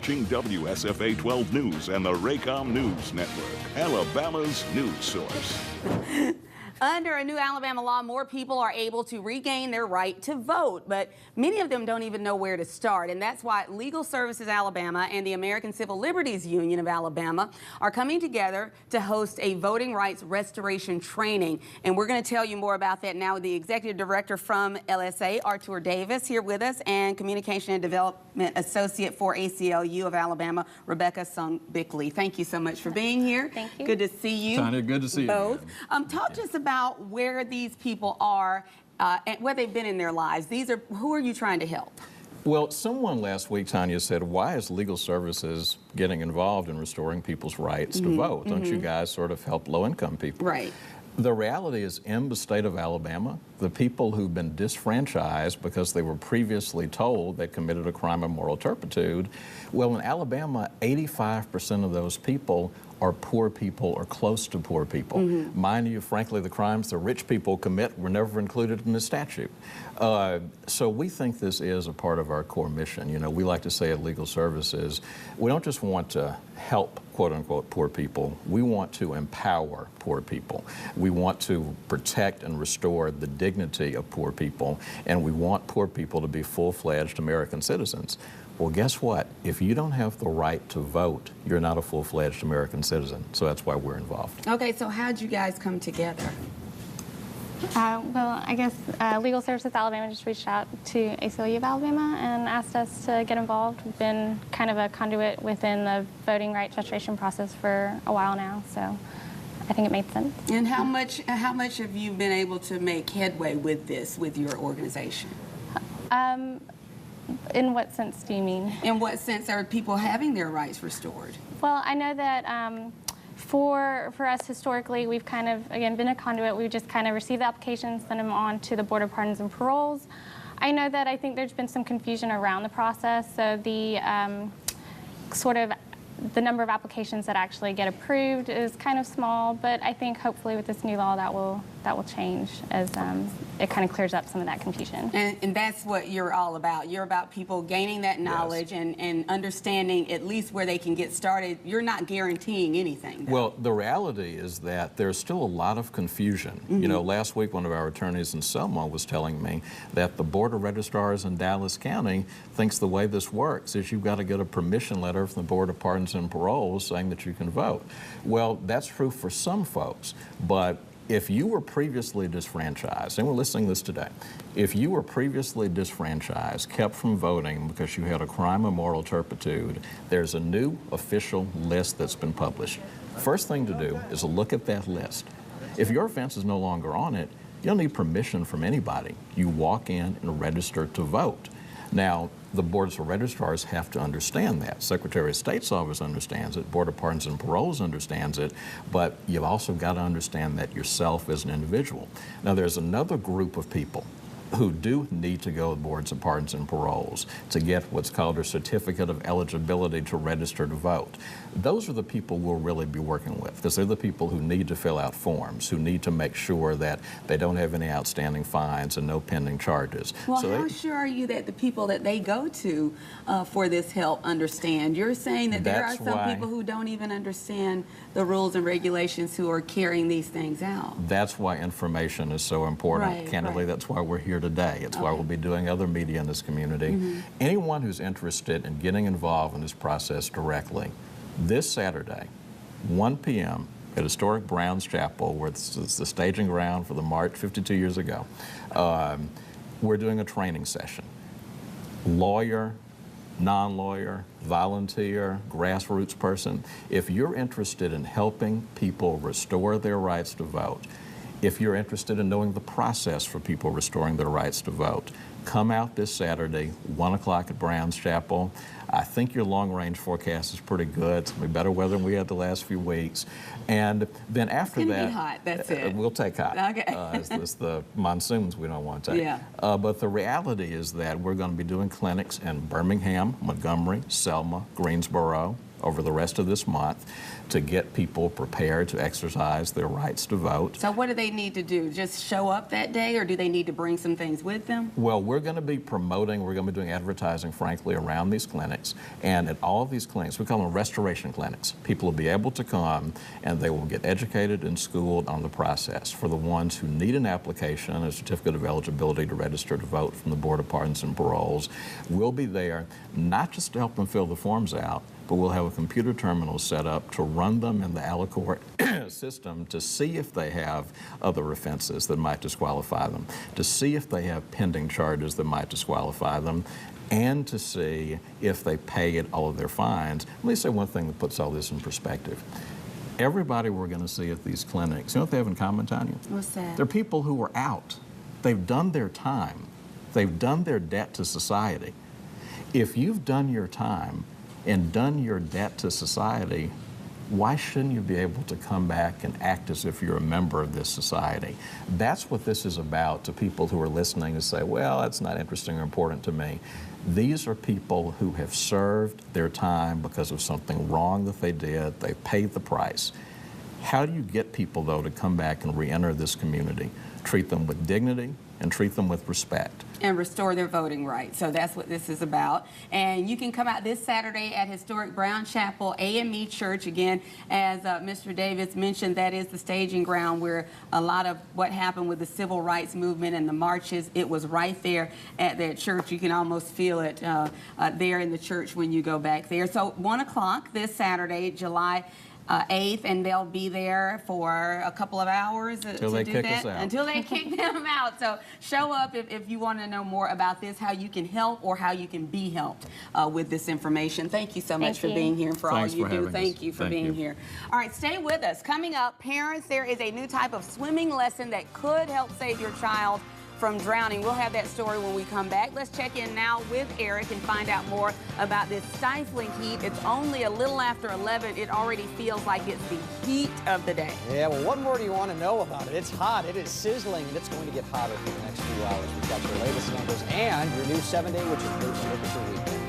watching WSFA 12 News and the Raycom News Network, Alabama's news source. Under a new Alabama law, more people are able to regain their right to vote, but many of them don't even know where to start. And that's why Legal Services Alabama and the American Civil Liberties Union of Alabama are coming together to host a voting rights restoration training. And we're going to tell you more about that now with the Executive Director from LSA, Artur Davis, here with us, and Communication and Development Associate for ACLU of Alabama, Rebecca Sung Bickley. Thank you so much for being here. Thank you. Good to see you. Tanya, good to see you. Both. Talk to us about where these people are and where they've been in their lives. Who are you trying to help? Well, someone last week, Tanya, said, why is Legal Services getting involved in restoring people's rights to vote? Don't you guys sort of help low-income people? Right. The reality is, in the state of Alabama, the people who've been disfranchised because they were previously told they committed a crime of moral turpitude, well, in Alabama, 85% of those people are poor people or close to poor people. Mind you, frankly, the crimes the rich people commit were never included in the statute. So we think this is a part of our core mission. You know, we like to say at Legal Services, we don't just want to help, quote unquote, poor people. We want to empower poor people. We want to protect and restore the dignity of poor people, and we want poor people to be full-fledged American citizens. Well, guess what? If you don't have the right to vote, you're not a full-fledged American citizen. So that's why we're involved. Okay, so how'd you guys come together? Well, I guess Legal Services Alabama just reached out to ACLU of Alabama and asked us to get involved. We've been kind of a conduit within the voting rights restoration process for a while now, so I think it made sense. And how much have you been able to make headway with this, with your organization? In what sense do you mean? In what sense are people having their rights restored? Well, I know that for us historically, we've kind of, again, been a conduit. We've just kind of received the applications, send them on to the Board of Pardons and Paroles. I know that I think there's been some confusion around the process, so the the number of applications that actually get approved is kind of small, but I think hopefully with this new law that will change as it kind of clears up some of that confusion. And that's what you're all about. You're about people gaining that knowledge and understanding at least where they can get started. You're not guaranteeing anything, though. Well, the reality is that there's still a lot of confusion. You know, last week one of our attorneys in Selma was telling me that the Board of Registrars in Dallas County thinks the way this works is you've got to get a permission letter from the Board of Pardons and Paroles saying that you can vote. Well, that's true for some folks, but if you were previously disfranchised, and we're listening to this today, if you were previously disfranchised, kept from voting because you had a crime of moral turpitude, there's a new official list that's been published. First thing to do is look at that list. If your offense is no longer on it, you don't need permission from anybody. You walk in and register to vote. Now, the boards of registrars have to understand that. Secretary of State's office understands it, Board of Pardons and Paroles understands it, but you've also got to understand that yourself as an individual. Now, there's another group of people who do need to go to boards of pardons and paroles to get what's called a certificate of eligibility to register to vote. Those are the people we'll really be working with, because they're the people who need to fill out forms, who need to make sure that they don't have any outstanding fines and no pending charges. Well, how sure are you that the people that they go to for this help understand? You're saying that there are some people who don't even understand the rules and regulations who are carrying these things out. That's why information is so important. Candidly, that's why we're here today. It's why we'll be doing other media in this community. Anyone who's interested in getting involved in this process directly, this Saturday, 1 p.m. at historic Browns Chapel, where it's the staging ground for the march 52 years ago, we're doing a training session. Lawyer, non-lawyer, volunteer, grassroots person. If you're interested in helping people restore their rights to vote, if you're interested in knowing the process for people restoring their rights to vote, come out this Saturday, 1 o'clock at Browns Chapel. I think your long-range forecast is pretty good. It's going to be better weather than we had the last few weeks. And then after that, be hot. That's it. We'll take hot. Okay. It's the monsoons we don't want to take. But the reality is that we're going to be doing clinics in Birmingham, Montgomery, Selma, Greensboro, over the rest of this month to get people prepared to exercise their rights to vote. So what do they need to do? Just show up that day, or do they need to bring some things with them? Well, we're going to be promoting, we're going to be doing advertising, frankly, around these clinics. And at all of these clinics, we call them restoration clinics. People will be able to come and they will get educated and schooled on the process. For the ones who need an application, a certificate of eligibility to register to vote from the Board of Pardons and Paroles, we'll be there not just to help them fill the forms out, but we'll have a computer terminal set up to run them in the AliCourt system to see if they have other offenses that might disqualify them, to see if they have pending charges that might disqualify them, and to see if they paid all of their fines. Let me say one thing that puts all this in perspective. Everybody we're going to see at these clinics, you know what they have in common, Tanya? What's that? They're people who are out. They've done their time. They've done their debt to society. If you've done your time and done your debt to society, why shouldn't you be able to come back and act as if you're a member of this society? That's what this is about to people who are listening and say, well, that's not interesting or important to me. These are people who have served their time because of something wrong that they did. They paid the price. How do you get people, though, to come back and re-enter this community? Treat them with dignity and treat them with respect. And restore their voting rights. So that's what this is about. And you can come out this Saturday at Historic Brown Chapel AME Church. Again, as Mr. Davis mentioned, that is the staging ground where a lot of what happened with the civil rights movement and the marches, it was right there at that church. You can almost feel it there in the church when you go back there. So 1 o'clock this Saturday, July 8th, and they'll be there for a couple of hours until they kick us out. Until they kick them out. So show up if you want to know more about this, how you can help or how you can be helped with this information. Thank you so much for being here and for all you do. Thank you for being here. All right, stay with us. Coming up, parents, there is a new type of swimming lesson that could help save your child from drowning. We'll have that story when we come back. Let's check in now with Eric and find out more about this stifling heat. It's only a little after 11. It already feels like it's the heat of the day. Yeah, well, what more do you want to know about it? It's hot, it is sizzling, and it's going to get hotter for the next few hours. We've got your latest numbers and your new 7-day Witcher Temperature week.